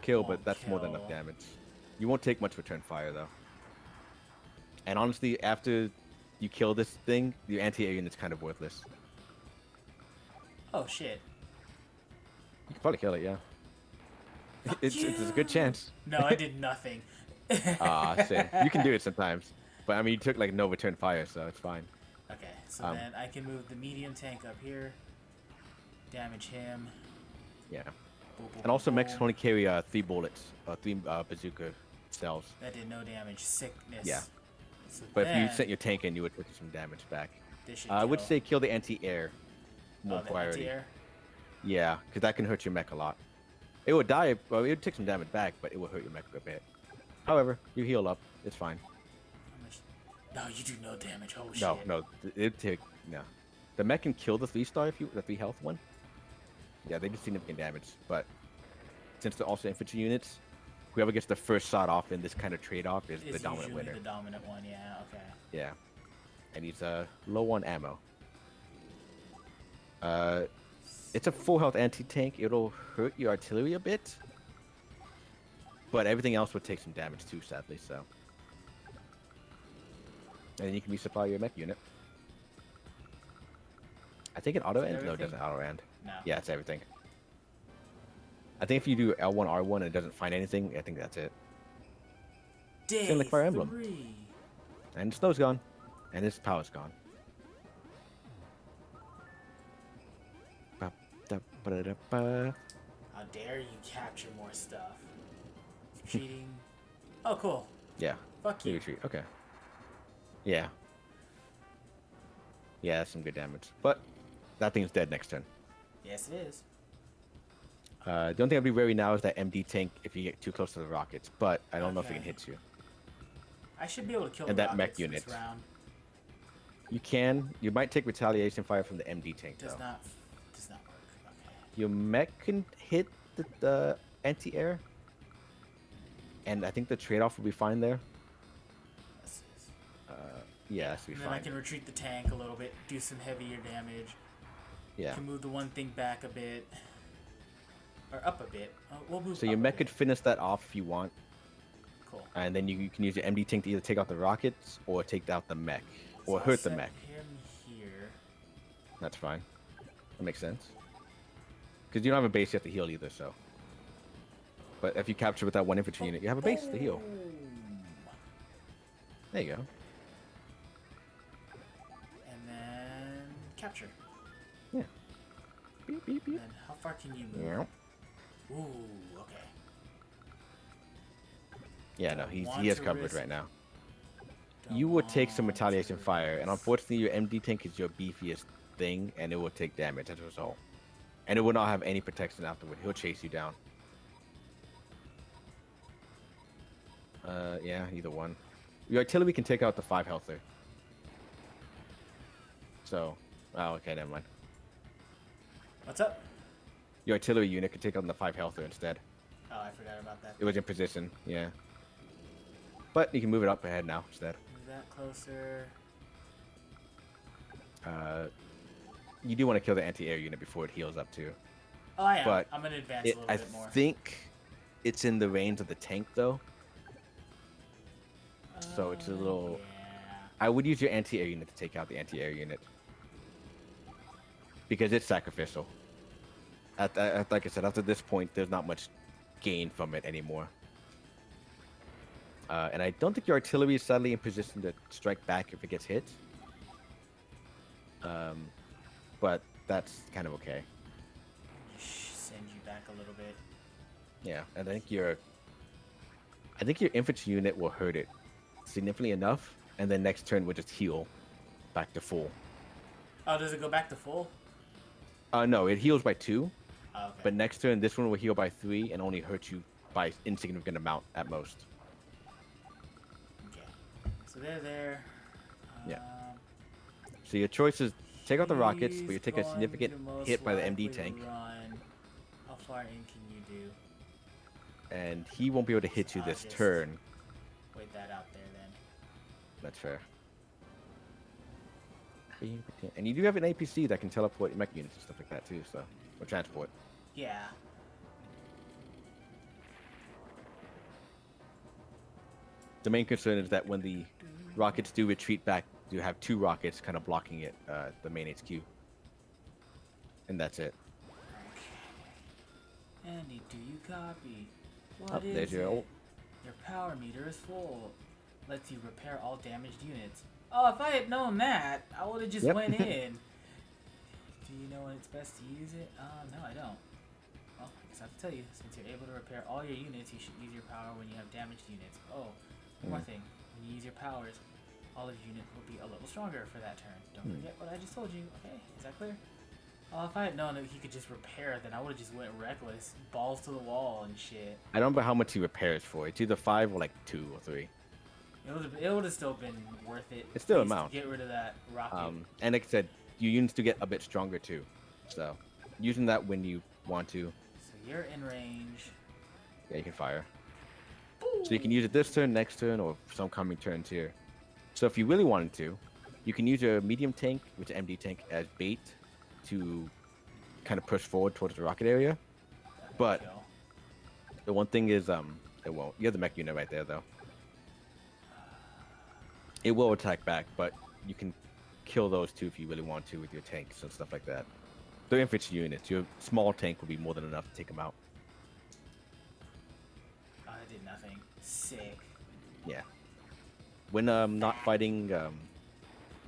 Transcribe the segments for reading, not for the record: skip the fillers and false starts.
won't kill, but that's more than enough damage. You won't take much return fire though. And honestly, after you kill this thing, your anti-air unit's kind of worthless. Oh shit. You can probably kill it, yeah. It's a good chance. No, I did nothing. Same. You can do it sometimes. But I mean, you took like no return fire, so it's fine. Okay, so then I can move the medium tank up here. Damage him. Yeah. Boom, boom, And also boom, mechs boom. only carry 3 bullets, 3 bazooka cells. That did no damage. Sickness. Yeah. So But if you then, sent your tank in, you would take some damage back. this should I would kill. say kill the anti-air. More the priority. anti-air? Yeah, because that can hurt your mech a lot. It would die, well, it would take some damage back, but it will hurt your mech a bit. However, you heal up. It's fine. How much? No, you do no damage. Oh shit. No, it take no. The mech can kill the 3-star if you the 3 health one. Yeah, they do significant damage, but since they're also infantry units, whoever gets the first shot off in this kind of trade-off is the dominant usually winner. the dominant one, yeah, okay. Yeah, and he's low on ammo. It's a full health anti-tank. It'll hurt your artillery a bit, but everything else would take some damage too, sadly. So, and then you can resupply your mech unit. I think it auto ends. No, it doesn't auto end. No. Yeah, it's everything. I think if you do L1 R1 and it doesn't find anything, I think that's it. Day Same like Fire Emblem. 3. And snow's gone, and his power's gone. How dare you capture more stuff? Cheating. Oh, cool. Yeah. Fuck you. Retreat. Okay. Yeah. Yeah, that's some good damage. But that thing's dead next turn. Yes, it is. The only thing I'd be wary now is that MD tank if you get too close to the rockets, but I don't know if it can hit you. I should be able to kill And the that mech rockets unit. this round. You can. You might take retaliation fire from the MD tank Does though. not work. Okay. Your mech can hit the anti-air, and I think the trade-off will be fine there. This is. Yeah, that's be And then I fine. can retreat the tank a little bit, do some heavier damage. Yeah. Can move the one thing back a bit. Or up a bit. We'll move So up your a mech bit. could finish that off if you want, Cool. and then you can use your MD tank to either take out the rockets or take out the mech, So or I'll hurt the set mech. him here. That's fine. That makes sense. Because you don't have a base you have to heal either, so. But if you capture with that one infantry unit, you have a base to heal. Boom. There you go. And then capture. Yeah. Beep, beep, beep. And then how far can you move? Yeah. Ooh, okay. Yeah, no, he Want has to coverage risk- right now. Don't You would take some want retaliation to fire, and risk- unfortunately your MD tank is your beefiest thing, and it will take damage as a result. And it will not have any protection afterward. He'll chase you down. Yeah, either one. Your artillery can take out the 5 healther. So, oh, okay, never mind. What's up? Your artillery unit can take out the 5 healther instead. Oh, I forgot about that. It was in position, yeah. But you can move it up ahead now instead. Move that closer. You do want to kill the anti-air unit before it heals up too. Oh, I am. But I'm gonna advance a little I bit more. think it's in the range of the tank though. So it's a little... Yeah. I would use your anti-air unit to take out the anti-air unit. Because it's sacrificial. Like I said, after this point, there's not much gain from it anymore. And I don't think your artillery is sadly in position to strike back if it gets hit. But that's kind of okay. Send you back a little bit. Yeah, and I think your infantry unit will hurt it significantly enough, and then next turn will just heal back to full. Oh, does it go back to full? No, it heals by 2, Oh, okay. but next turn this one will heal by 3 and only hurt you by insignificant amount at most. Okay. So they're there. Yeah. Um, So your choice is take out the rockets, but you he's take a going significant to most hit by the likely MD tank, Run. How far in can you do? and he won't be able to hit you I'll this just- turn. Wait that out there then. That's fair. And you do have an APC that can teleport mech units and stuff like that too, so or transport. Yeah. The main concern is that when the rockets do retreat back, you have 2 rockets kind of blocking it, the main HQ. And that's it. Andy, do you copy? Oh, What is there's your it? ult. Your power meter is full. Lets you repair all damaged units. Oh, if I had known that, I would have just Yep. went in. Do you know when it's best to use it? No, I don't. Well, I guess I have to tell you. Since you're able to repair all your units, you should use your power when you have damaged units. Oh, one more thing. When you use your powers, all of your units will be a little stronger for that turn. Don't forget what I just told you. Okay, is that clear? Oh, if I had known that he could just repair, then I would have just went reckless. Balls to the wall and shit. I don't know how much he repairs for. It's either 5 or like 2 or 3. It would have still been worth it. It's still at least amount. to get rid of that rocket. And like I said, your units do get a bit stronger too. So, using that when you want to. So you're in range. Yeah, you can fire. So you can use it this turn, next turn, or some coming turns here. So if you really wanted to, you can use your medium tank, which is MD tank, as bait to kind of push forward towards the rocket area. But Kill. the one thing is, it won't. You have the mech unit right there, though. It will attack back, but you can kill those too if you really want to with your tanks and stuff like that. They're infantry units. Your small tank will be more than enough to take them out. Oh, that did nothing. Sick. Yeah. When not fighting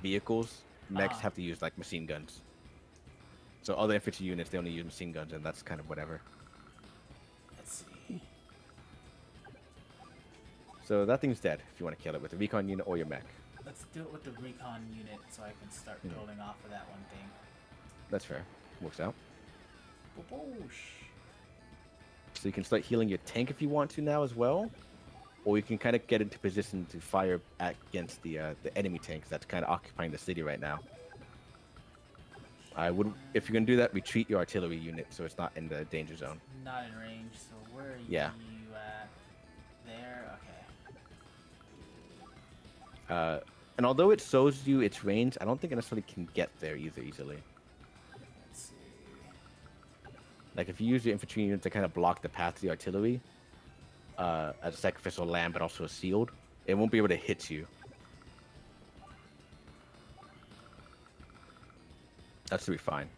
vehicles, mechs have to use like machine guns. So other infantry units, they only use machine guns, and that's kind of whatever. Let's see. So that thing's dead if you want to kill it with a recon unit or your mech. Let's do it with the recon unit so I can start building off of that one thing. That's fair. Works out. Boosh. So you can start healing your tank if you want to now as well. Or you can kind of get into position to fire against the enemy tanks that's kind of occupying the city right now. I would, if you're gonna do that, retreat your artillery unit so it's not in the danger zone. Not in range, so where are Yeah. you at? There? Okay. And although it shows you its range, I don't think it necessarily can get there either easily. Let's see. Like if you use your infantry unit to kind of block the path to the artillery, as a sacrificial lamb, but also a shield, it won't be able to hit you. That should be fine.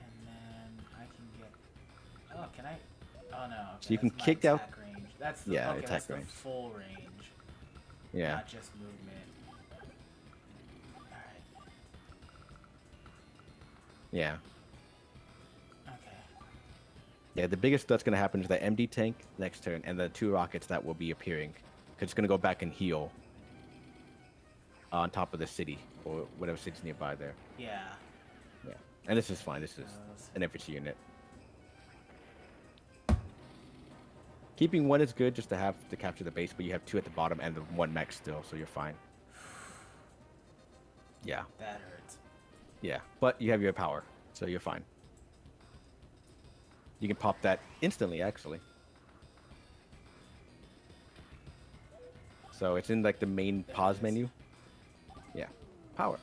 And then I can get. Oh, can I? Oh no. Okay, So you can that's my kick out- attack range. That's the, Yeah, okay, attack that's range. the full range, Yeah. not just movement. Alright. Yeah. Okay. Yeah, the biggest that's going to happen is the MD tank next turn and the 2 rockets that will be appearing. Because it's going to go back and heal on top of the city or whatever city's nearby there. Yeah. Yeah. And this is fine. This is an infantry unit. Keeping 1 is good just to have to capture the base, but you have 2 at the bottom and the 1 mech still, so you're fine. Yeah. That hurts. Yeah. But you have your power, so you're fine. You can pop that instantly, actually. So it's in like the main There it pause is. menu. Yeah. Power.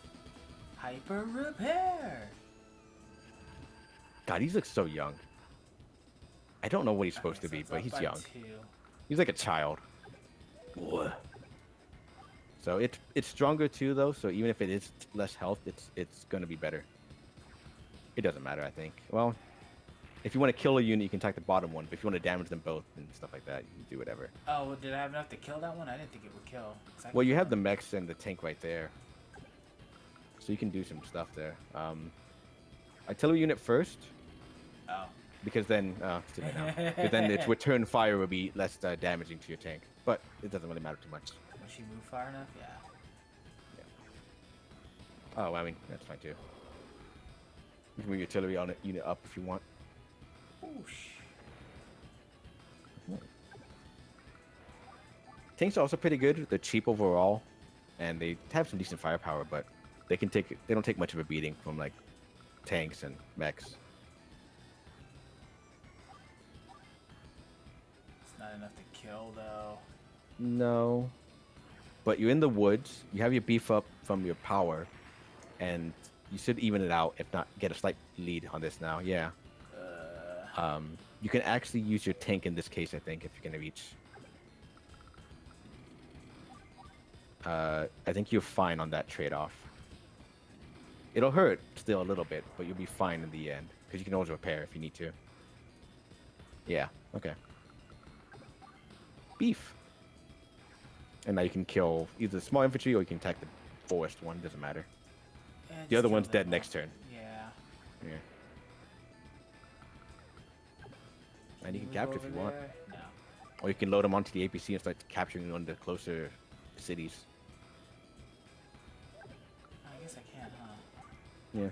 Hyper repair. God, he looks so young. I don't know what he's supposed Okay, to be, it's but up he's by young. 2. He's like a child. So it's stronger too, though. So even if it is less health, it's gonna be better. It doesn't matter, I think. Well, if you want to kill a unit, you can attack the bottom one. But if you want to damage them both and stuff like that, you can do whatever. Oh, well, did I have enough to kill that one? I didn't think it would kill. 'Cause I Well, you could- have the mechs and the tank right there, so you can do some stuff there. Artillery unit first, Oh. because then it's too late now. But then its return fire will be less damaging to your tank. But it doesn't really matter too much. Will she move far enough? Yeah. Oh, I mean that's fine too. You can move your artillery on it, unit up if you want. Whoosh. Tanks are also pretty good. They're cheap overall, and they have some decent firepower, but they don't take much of a beating from like tanks and mechs. It's not enough to kill though. No. But you're in the woods. You have your beef up from your power, and you should even it out. If not, get a slight lead on this now. Yeah. You can actually use your tank in this case, I think, if you're gonna reach. I think you're fine on that trade-off. It'll hurt still a little bit, but you'll be fine in the end because you can always repair if you need to. Yeah. Okay. Beef. And now you can kill either the small infantry or you can attack the forest one. Doesn't matter. Yeah, The just other kill one's them dead all. next turn. Yeah. Yeah. And you can move capture if over you want. there? No. Or you can load them onto the APC and start capturing on the closer cities. I guess I can, huh? Yeah.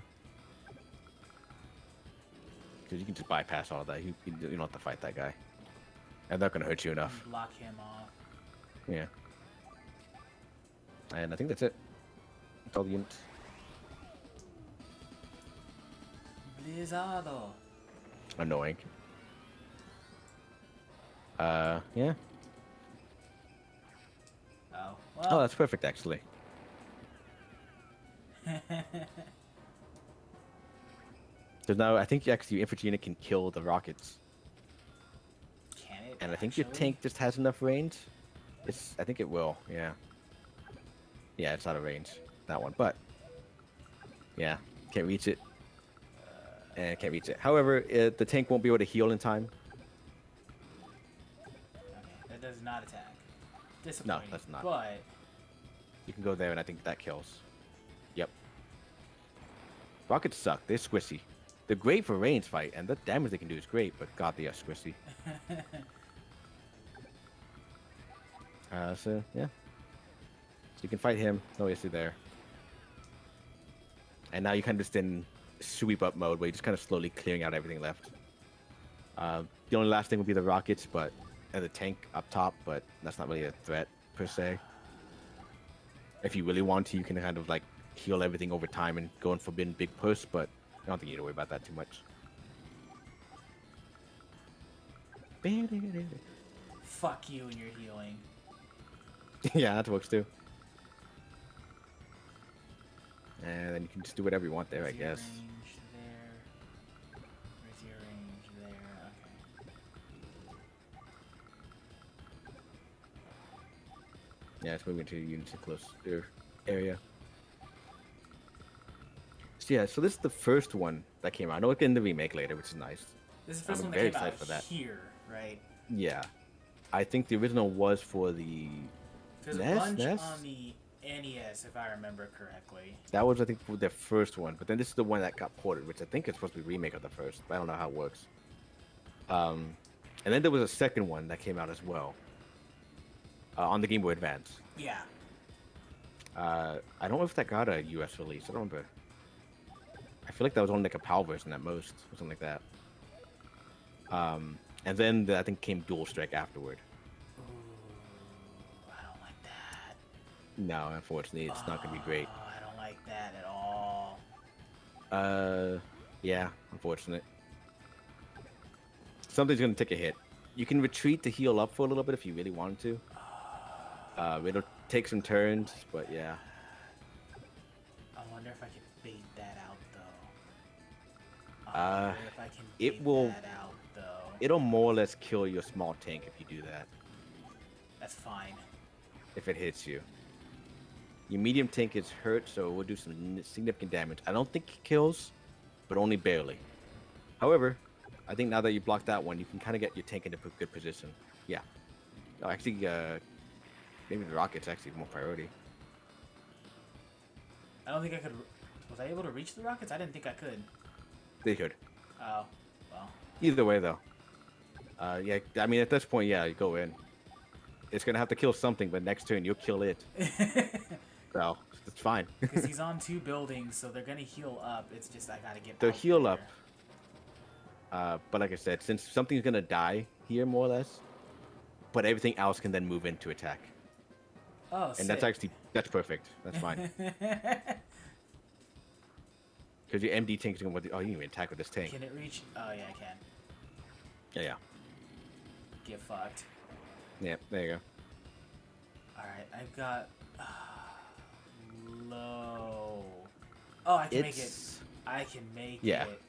Because you can just bypass all that. You don't have to fight that guy. And they're not going to hurt you enough. Block him off. Yeah. And I think that's it. That's all the units. Blizzardo. Annoying. Yeah. Oh. Oh, Well. that's perfect, actually. Because now I think actually your infantry unit can kill the rockets. Can it? And I think your actually? tank just has enough range. I think it will, yeah. Yeah, it's out of range, that one. But, yeah, can't reach it. And can't reach it. However, the tank won't be able to heal in time. Okay, that does not attack. Disappointing. that's not. But You can go there, and I think that kills. Yep. Rockets suck. They're squishy. They're great for range fight, and the damage they can do is great, but god, they are squishy. So, yeah. So you can fight him. No issue there. And now you kind of just in sweep up mode, where you're just kind of slowly clearing out everything left. The only last thing would be the rockets, and the tank up top, but that's not really a threat, per se. If you really want to, you can kind of, like, heal everything over time and go and forbidden big push, but I don't think you need to worry about that too much. fuck you and your healing. Yeah, that works too. And then you can just do whatever you want there, I Where's your guess. range there? Where's your range there? Okay. Yeah, it's moving to units in close area. So yeah, so this is the first one that came out. I know it's in the remake later, which is nice. This is the first I'm one very that came out excited for that. here, right? Yeah. I think the original was for the There's NES, a bunch NES? on the NES, if I remember correctly. That was, I think, the first one. But then this is the one that got ported, which I think is supposed to be a remake of the first. But I don't know how it works. And then there was a second one that came out as well. On the Game Boy Advance. Yeah. I don't know if that got a US release. I don't remember. I feel like that was only like a PAL version at most, or something like that. And then I think came Dual Strike afterward. Ooh, I don't like that. No, unfortunately, it's not gonna be great. Oh, I don't like that at all. Yeah, unfortunate. Something's gonna take a hit. You can retreat to heal up for a little bit if you really wanted to. It'll take some turns, but yeah. I wonder if I can bait that out, though. If I can it bait will- that out, though. It'll more or less kill your small tank if you do that. That's fine. If it hits you. Your medium tank is hurt, so it will do some significant damage. I don't think it kills, but only barely. However, I think now that you blocked that one, you can kind of get your tank into a good position. Yeah. Oh, actually, maybe the rocket's actually more priority. I don't think I could. Was I able to reach the rockets? I didn't think I could. They could. Oh, well. Either way, though. Yeah, I mean, at this point, yeah, you go in. It's going to have to kill something, but next turn, you'll kill it. So, it's fine. Because he's on 2 buildings, so they're gonna heal up. It's just I gotta get. They'll out heal there. up. But like I said, since something's going to die here, more or less, but everything else can then move in to attack. Oh, And that's perfect. That's fine. Because your MD tank is going to... Oh, you can even attack with this tank. Can it reach? Oh yeah, I can. Yeah. Get fucked. Yeah, there you go. All right, I've got low. Oh, I can make it. I can make Yeah. it.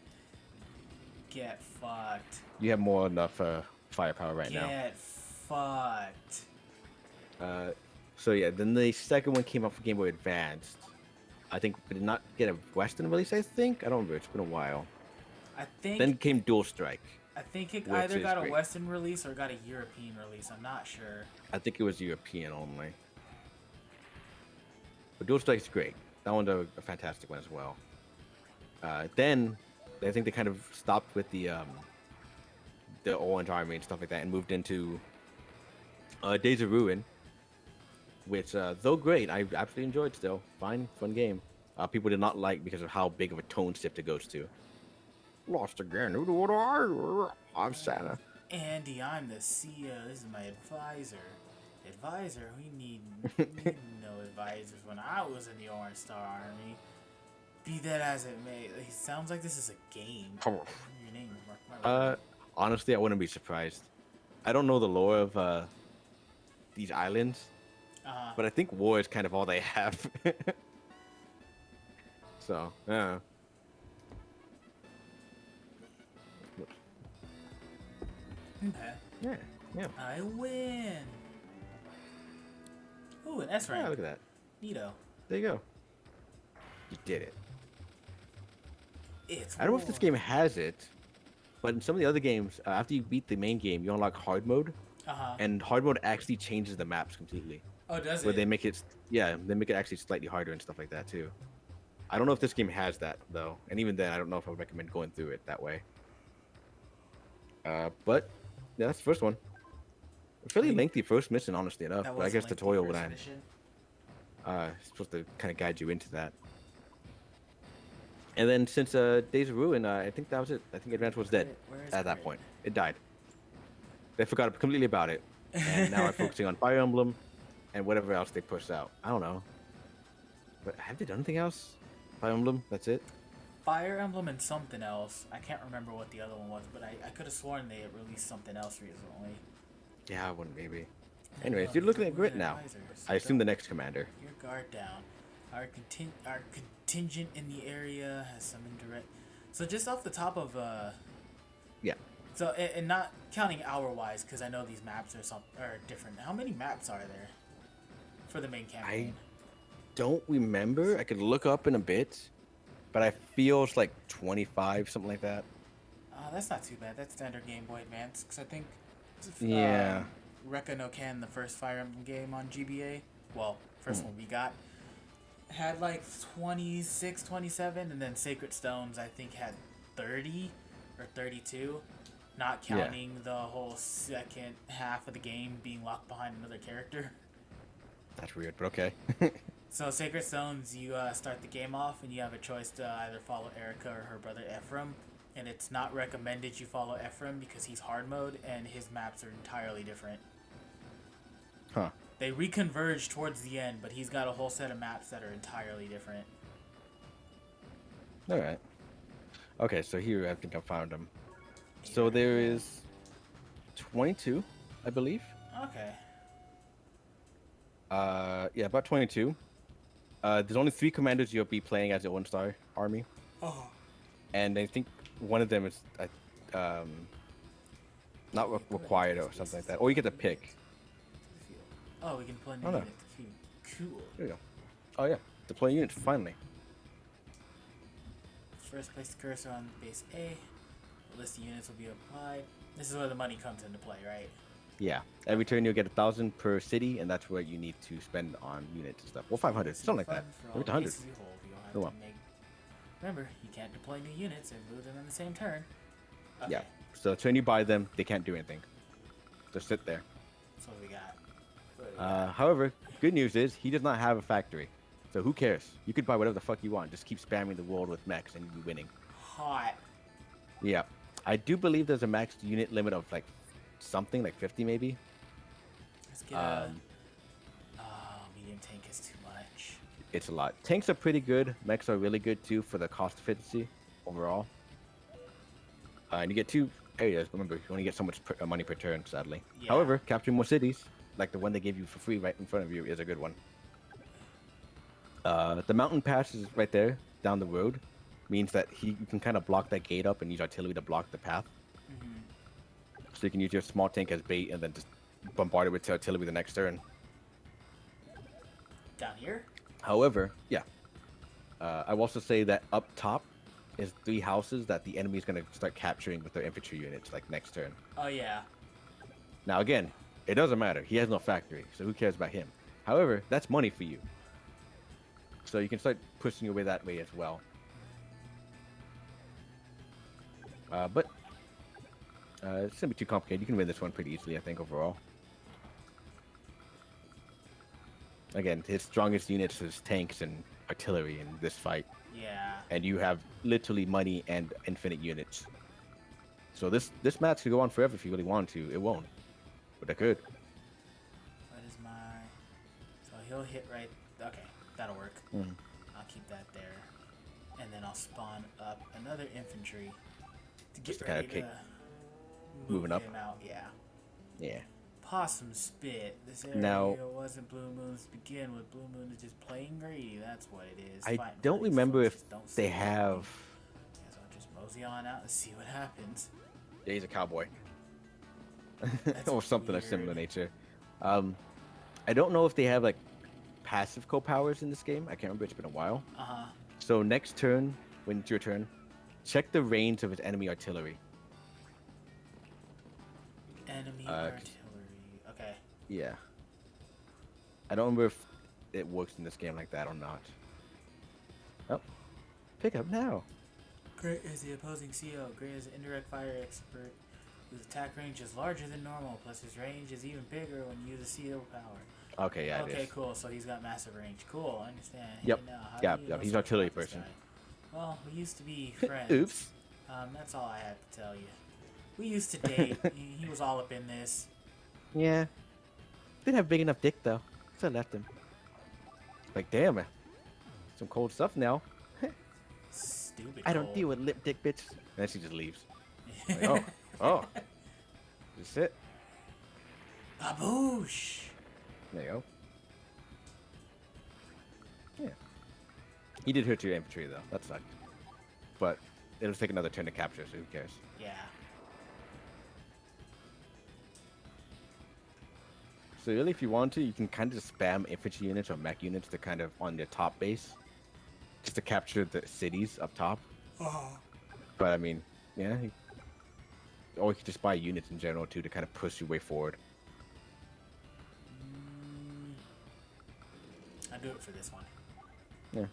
Get fucked. You have more enough firepower right now. Get fucked. So yeah, then the second one came out for Game Boy Advanced. I think it did not get a Western release. I think I don't remember. It's been a while. I think Then came Dual Strike, I think it which either is got a great. Western release or got a European release. I'm not sure. I think it was European only. But Dual Strike is great. That one's a fantastic one as well. Then I think they kind of stopped with the Orange Army and stuff like that, and moved into Days of Ruin, which though great, I absolutely enjoyed. Still, fun game. People did not like because of how big of a tone shift it goes to. Lost again. Who do I? I'm Santa. Andy, I'm the CEO. This is my advisor. Advisor? We need no advisors when I was in the Orange Star Army. Be that as it may, it sounds like this is a game. Come on. Your name, Mark my word. Honestly, I wouldn't be surprised. I don't know the lore of these islands, but I think war is kind of all they have. So, yeah. Okay. Yeah. I win. Ooh, an S rank. Yeah, look at that. Neato. There you go. You did it. It's I don't know if this war. game has it, but in some of the other games, after you beat the main game, you unlock hard mode, and hard mode actually changes the maps completely. Oh, does Where it? they make it, yeah, they make it actually slightly harder and stuff like that too. I don't know if this game has that though, and even then, I don't know if I would recommend going through it that way. But yeah, that's the first one. A fairly lengthy first mission, honestly enough. That But I was guess lengthy tutorial first would end. mission. Supposed to kind of guide you into that. And then since Days of Ruin, I think that was it. I think Advance was dead Where is at that Grit? point. It died. They forgot completely about it, and now I'm focusing on Fire Emblem and whatever else they push out. I don't know. But have they done anything else? Fire Emblem. That's it. Fire Emblem and something else. I can't remember what the other one was, but I could have sworn they had released something else recently. Yeah, I wouldn't maybe. Anyways, you're looking at Grit now. I assume the next commander. Your guard down. Our contingent in the area has some indirect. So just off the top of Yeah. So and not counting hour-wise, because I know these maps are different. How many maps are there for the main campaign? Don't remember. I could look up in a bit, but I feel it's like 25, something like that. That's not too bad. That's standard Game Boy Advance. Because I think Yeah. Rekka no Ken, the first Fire Emblem game on GBA, well, first one we got, had like 26, 27, and then Sacred Stones I think had 30 or 32, not counting the whole second half of the game being locked behind another character. That's weird, but okay. So Sacred Stones, you start the game off and you have a choice to either follow Erica or her brother Ephraim, and it's not recommended you follow Ephraim because he's hard mode and his maps are entirely different. Huh. They reconverge towards the end, but he's got a whole set of maps that are entirely different. All right. Okay, so here I think I found them. So there is 22, I believe. Okay. Yeah, about 22. There's only 3 commanders you'll be playing as the One Star Army, Oh. and I think one of them is not required or something like that. Or you get to pick. Oh, we can play new Oh, no. units too. Cool. There you go. Oh yeah, deploy units finally. First place the cursor on base A. A list of units will be applied. This is where the money comes into play, right? Yeah. Every turn you'll get 1,000 per city, and that's what you need to spend on units and stuff. Well, 500, something like that. For all Maybe 100. bases you hold, you'll have Go to on. make... Remember, you can't deploy new units and move them in the same turn. Okay. Yeah. So the turn you buy them, they can't do anything. Just sit there. That's what we got. What do we got? However, good news is he does not have a factory. So who cares? You could buy whatever the fuck you want. Just keep spamming the world with mechs and you'll be winning. Hot. Yeah. I do believe there's a max unit limit of like something, like 50 maybe. Let's get a... Oh, medium tank is too much. It's a lot. Tanks are pretty good. Mechs are really good too for the cost efficiency overall. And you get 2 areas. Remember, you only get so much money per turn, sadly. Yeah. However, capturing more cities, like the one they gave you for free right in front of you, is a good one. The mountain pass is right there, down the road. Means that you can kind of block that gate up and use artillery to block the path. So you can use your small tank as bait and then just bombard it with artillery the next turn. Down here? However, yeah. I will also say that up top is 3 houses that the enemy is going to start capturing with their infantry units, like next turn. Oh, yeah. Now, again, it doesn't matter. He has no factory, so who cares about him? However, that's money for you. So you can start pushing your way that way as well. But it's going to be too complicated. You can win this one pretty easily, I think, overall. Again, his strongest units is tanks and artillery in this fight. Yeah. And you have literally money and infinite units. So this match could go on forever if you really want to. It won't, but it could. What is my... So he'll hit right... Okay, that'll work. Mm. I'll keep that there. And then I'll spawn up another infantry to get Just to ready kind of to moving up. him out. Yeah. Yeah. Possum spit. This area Now- wasn't Blue Moon's to begin with. Blue Moon is just plain greedy. That's what it is. I Fighting don't for these remember folks if that don't they see have. anything. Yeah, so I'll just mosey on out and see what happens. Yeah, he's a cowboy. That's Or something of weird. similar nature. I don't know if they have like passive co-powers in this game. I can't remember. It's been a while. Uh-huh. So next turn, when it's your turn, check the range of his enemy artillery. Enemy Uh, artillery. Okay. Yeah. I don't remember if it works in this game like that or not. Oh, pick up now. Great is the opposing CO. Great is an indirect fire expert whose attack range is larger than normal, plus his range is even bigger when you use a CO power. Okay, yeah, it Okay, is. cool. So he's got massive range. Cool, I understand. Yep. Hey, now, how Yeah, do you yeah, know he's so an artillery much about this person. guy? Well, we used to be friends. Oops. That's all I have to tell you. We used to date. He was all up in this. Yeah. Didn't have big enough dick though, so I left him. Like, damn, some cold stuff now. Stupid. I don't cold. deal with lip dick bitch. And then she just leaves. Like, oh, oh. Just sit. Baboosh. There you go. Yeah. He did hurt your infantry though. That sucked. But it'll take another turn to capture, so who cares? Yeah. So really, if you want to, you can kind of just spam infantry units or mech units to kind of on their top base, just to capture the cities up top. Oh. But I mean, yeah, or you could just buy units in general too to kind of push your way forward. I'll do it for this one. Yeah.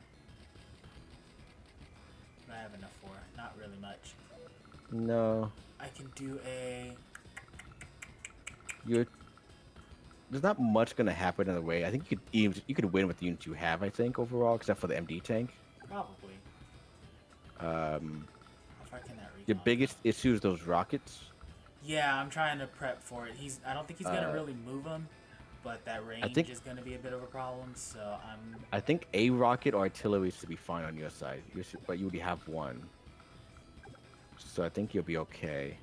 What I have enough for? Not really much. No, I can do a... there's not much gonna happen in the way. I think you could win with the units you have. I think overall, except for the MD tank. Probably. How far can that reach? Your biggest issue is those rockets. Yeah, I'm trying to prep for it. I don't think he's gonna Uh, really move them, but that range think- is gonna be a bit of a problem. So I'm. I think a rocket or artillery should be fine on your side. But you already have one, so I think you'll be okay.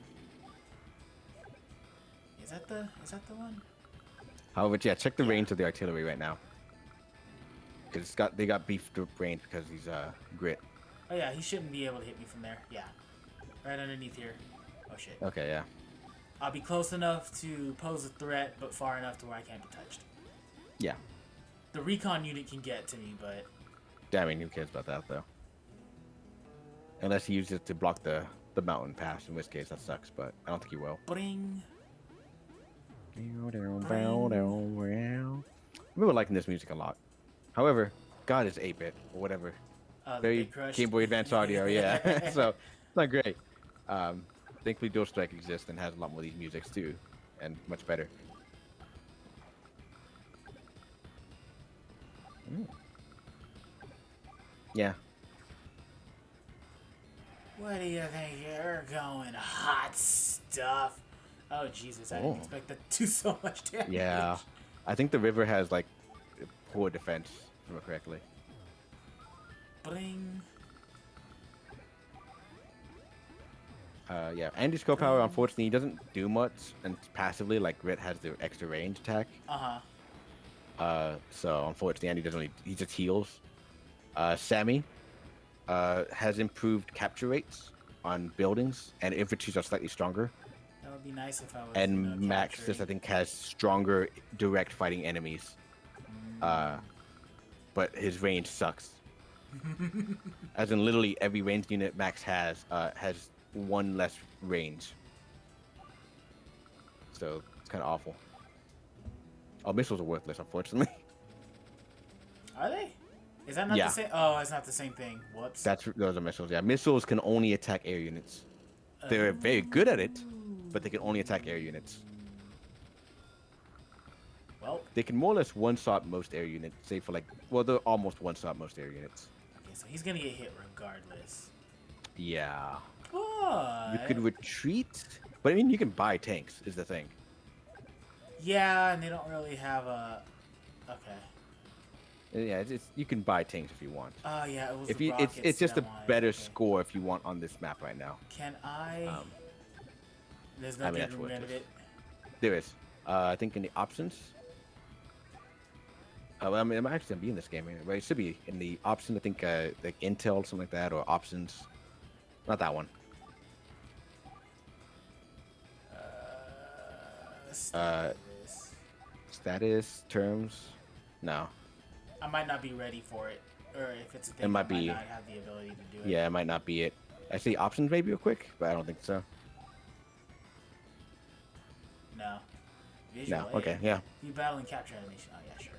Is that the one? However, yeah, check the range of the artillery right now. Cause they got beefed up range because he's grit. Oh yeah, he shouldn't be able to hit me from there. Yeah, right underneath here. Oh shit. Okay, yeah. I'll be close enough to pose a threat, but far enough to where I can't be touched. Yeah. The recon unit can get to me, but I mean, who cares about that though? Unless he uses it to block the mountain pass, in which case that sucks. But I don't think he will. bring. I remember liking this music a lot. However, God is 8-bit or whatever. The Very Big Crush. Game Boy Advance audio, yeah. So it's not great. Thankfully, Dual Strike exists and has a lot more of these musics too, and much better. Yeah. What do you think you're going? Hot stuff. Oh Jesus! I didn't Oh. expect that to do so much damage. Yeah. I think the river has like poor defense, if I remember correctly. Bling. Yeah, Andy's core power, unfortunately, he doesn't do much, and passively, like Grit has the extra range attack. So unfortunately, Andy doesn't really, he just heals. Sammy has improved capture rates on buildings, and infantries are slightly stronger. That would be nice if I was. And Max capturing. just, I think, has stronger direct fighting enemies. but his range sucks. As in, literally every ranged unit Max has one less range. So it's kind of awful. Oh, missiles are worthless, unfortunately. Are they? Is that not Yeah. the same? Oh, it's not the same thing. Whoops. Those are missiles. Yeah, missiles can only attack air units. They're very good at it, but they can only attack air units. Well. They can more or less one-shot most air units, say for like, well, they're almost one-shot most air units. Okay, so he's gonna get hit regardless. Yeah. But... You could retreat, but I mean, you can buy tanks, is the thing. Yeah, and they don't really have a... Okay. Yeah, you can buy tanks if you want. Oh, yeah, it was If the you, rockets it's just a that wanted- better okay. score if you want on this map right now. Can I... There's no I mean, good that's room worthless. it. There is. I think in the options. Well, I mean, it might actually be in this game, right? It should be in the options. I think like Intel, something like that, or options. Not that one. Status terms. No. I might not be ready for it, or if it's a thing, It might I might be- not have the ability to do it. Yeah, it might not be it. I see options maybe real quick, but I don't think so. No. Visual No. aid. Okay. Yeah. You battle and capture animation. Oh yeah, sure.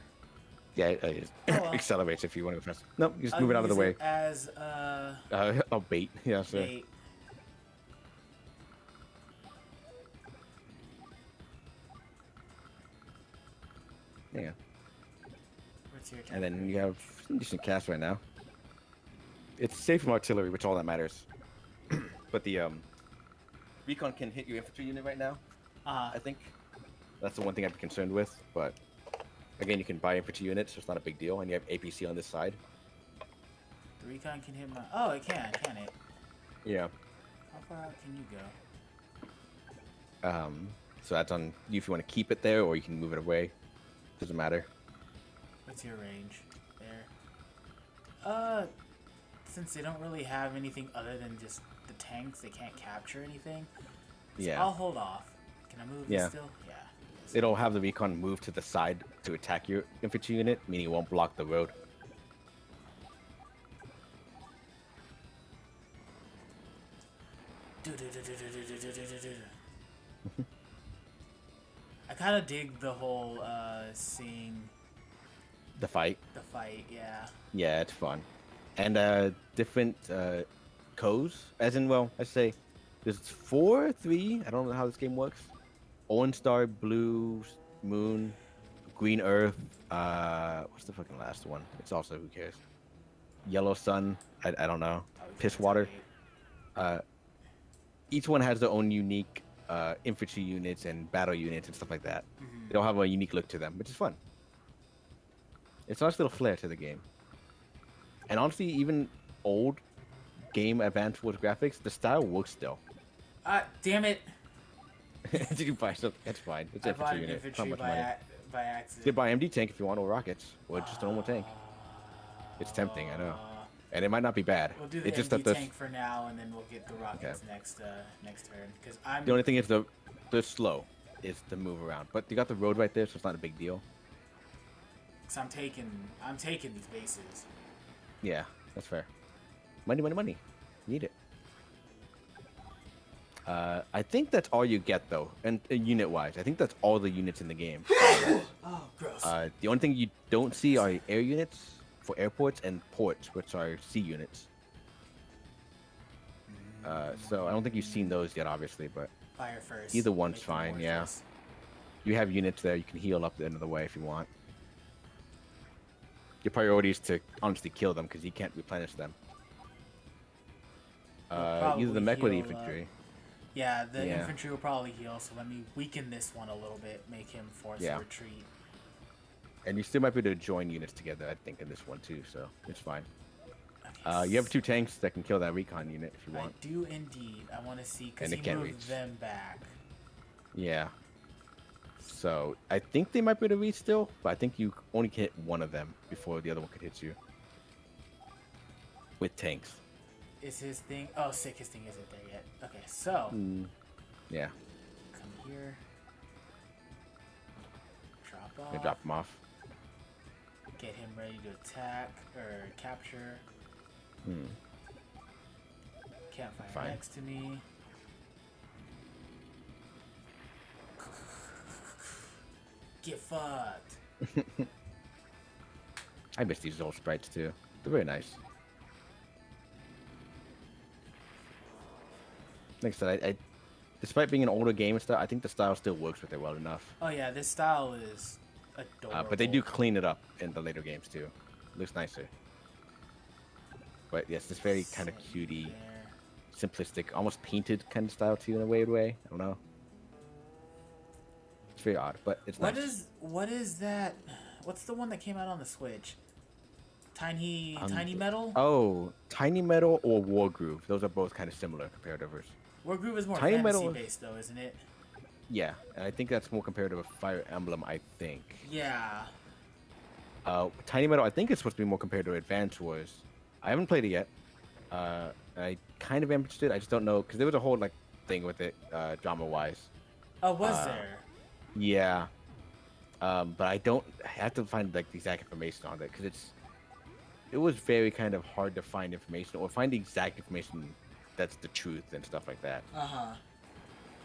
Yeah. It Oh, well. accelerates if you want to go fast. Nope. You just I'll move it out of the use way. it as A bait. Yeah. So. bait. Yeah. What's your And then you have some decent cast right now. It's safe from artillery, which all that matters. But the recon can hit your infantry unit right now. I think that's the one thing I'd be concerned with. But again, you can buy infantry units, so it's not a big deal. And you have APC on this side. The recon can hit my... Oh, it can it? Yeah. How far out can you go? So that's on you if you want to keep it there, or you can move it away. Doesn't matter. What's your range there? Since they don't really have anything other than just the tanks, they can't capture anything. So Yeah. I'll hold off. Can I move Yeah. this still? Yeah. It'll have the recon move to the side to attack your infantry unit, meaning it won't block the road. I kind of dig the whole seeing The fight. the fight. Yeah. Yeah, it's fun. And different codes, as in, well, I say there's 4, 3, I don't know how this game works. Orange star, blue moon, green earth, what's the fucking last one? It's also, who cares? Yellow sun, I don't know. Piss water. Each one has their own unique infantry units and battle units and stuff like that. They all have a unique look to them, which is fun. It's a nice little flair to the game. And honestly, even old game advanced towards graphics, the style works still. Damn it! Did you buy something? It's fine. It's I an bought infantry an unit. Not infantry much by, money. by You accident. could buy MD tank if you want, or rockets, or just a normal tank. It's tempting, I know. And it might not be bad. We'll do the It's just MD that the tank for now, and then we'll get the rockets next turn. Because I'm the only thing is they're slow, is to move around. But you got the road right there, so it's not a big deal. Cause I'm taking these bases. Yeah, that's fair. Money, money, money. Need it. I think that's all you get though, and unit-wise, I think that's all the units in the game. Oh, gross. The only thing you don't see are air units for airports and ports, which are sea units. So I don't think you've seen those yet, obviously, but Fire first. either one's Make them fine, yeah. worthless. you have units there. You can heal up the end of the way if you want. Your priority is to honestly kill them because you can't replenish them. Either the mech or the heal, infantry. Yeah, the Yeah. infantry will probably heal, so let me weaken this one a little bit, make him force Yeah. a retreat. And you still might be able to join units together, I think, in this one too, so it's fine. Okay, You have 2 tanks that can kill that recon unit if you I want. do indeed. I want to see, because And he it can't moved reach. them back. Yeah. So I think they might be able to reach still, but I think you only can hit one of them before the other one could hit you. With tanks. Is his thing... Oh, sick, his thing isn't there yet. Okay, so... Yeah. Come here. Drop They off. drop them off. Get him ready to attack or capture. Hmm. Campfire Fine. next to me. Get fucked. I miss these old sprites too. They're very nice. Like I said, I despite being an older game and stuff, I think the style still works with it well enough. Oh yeah, this style is adorable. But they do clean it up in the later games too. Looks nicer. But yes, this very kind of Sit cutie, there. simplistic, almost painted kind of style too in a weird way. I don't know. It's very odd, but it's nice. What is that? What's the one that came out on the Switch? Tiny Metal? Oh, Tiny Metal or War Groove. Those are both kind of similar comparativers. War Groove is more Tiny fantasy Metal- based though, isn't it? Yeah, and I think that's more comparative with Fire Emblem, I think. Yeah. Tiny Metal, I think it's supposed to be more compared to Advance Wars. I haven't played it yet. I kind of am interested. I just don't know because there was a whole like thing with it, drama-wise. Oh, was there? Yeah. But I have to find like the exact information on it because it was very kind of hard to find information or find the exact information that's the truth and stuff like that.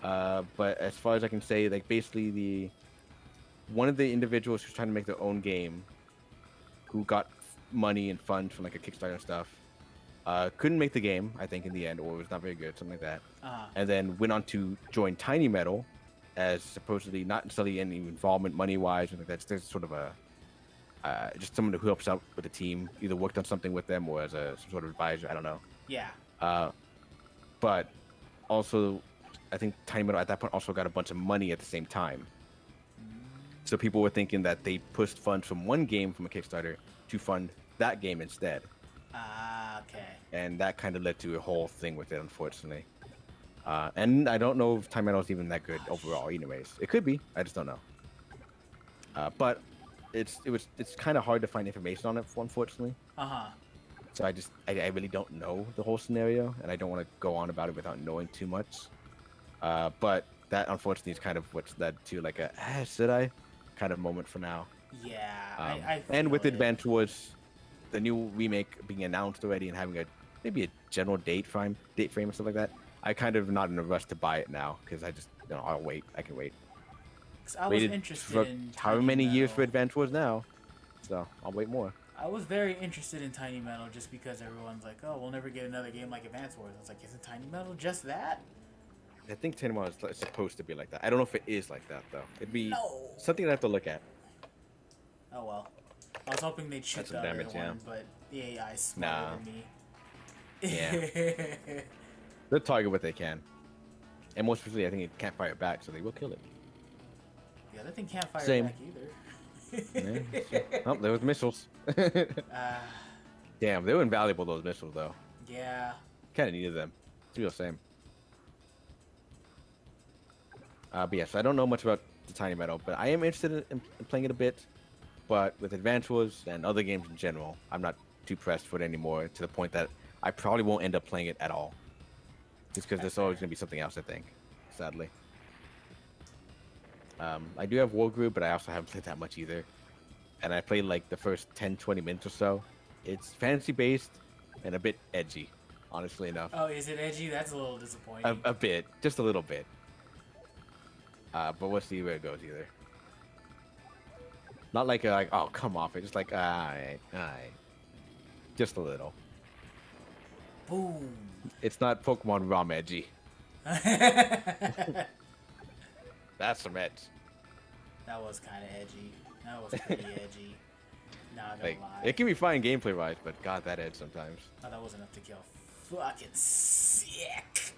But as far as I can say, like basically one of the individuals who's trying to make their own game, who got money and funds from like a Kickstarter and stuff, couldn't make the game, I think in the end, or it was not very good, something like that. And then went on to join Tiny Metal, as supposedly not necessarily any involvement money-wise, or like that. There's sort of a just someone who helps out with the team, either worked on something with them or as some sort of advisor. I don't know. Yeah. But also, I think Tiny Metal at that point also got a bunch of money at the same time. So people were thinking that they pushed funds from one game from a Kickstarter to fund that game instead. Okay. And that kind of led to a whole thing with it, unfortunately. And I don't know if Tiny Metal is even that good overall, anyways. It could be. I just don't know. But it's kind of hard to find information on it, unfortunately. So I really don't know the whole scenario, and I don't want to go on about it without knowing too much. But that unfortunately is kind of what's led to like a should I kind of moment for now. Yeah. I And with feel it. Advance Wars, the new remake being announced already and having maybe a general date frame or stuff like that, I kind of not in a rush to buy it now because I just I'll wait. I can wait. 'Cause I was Waited interested for in however Tiny many years Metal. for Advance Wars now, so I'll wait more. I was very interested in Tiny Metal just because everyone's like, oh, we'll never get another game like Advance Wars. I was like, isn't Tiny Metal just that? I think Tiny Metal is supposed to be like that. I don't know if it is like that though. It'd be No. something I have to look at. Oh well. I was hoping they'd shoot That's the some other damage, one, yeah. but the AI is smarter Nah. than me. Yeah. They'll target what they can, and most specifically, I think it can't fire it back, so they will kill it. The other thing can't fire Same. back either. Yeah. Oh, there was missiles. Damn, they were invaluable, those missiles though. Yeah. Kind of needed them. It's real same. But yes, I don't know much about the Tiny Metal, but I am interested in playing it a bit. But with Advance Wars and other games in general, I'm not too pressed for it anymore, to the point that I probably won't end up playing it at all. Just because there's always going to be something else, I think, sadly. I do have War Group, but I also haven't played that much either. And I played like the first 10-20 minutes or so. It's fantasy-based and a bit edgy, honestly enough. Oh, is it edgy? That's a little disappointing. A bit, just a little bit. But we'll see where it goes either. Not like oh, come off it. Just like, alright. Just a little. Boom. It's not Pokemon ROM edgy. That's some edge. That was kind of edgy. That was pretty edgy. Not gonna Like, lie. it can be fine gameplay wise, but god, that edge sometimes. Oh, that was enough to kill. Fucking sick.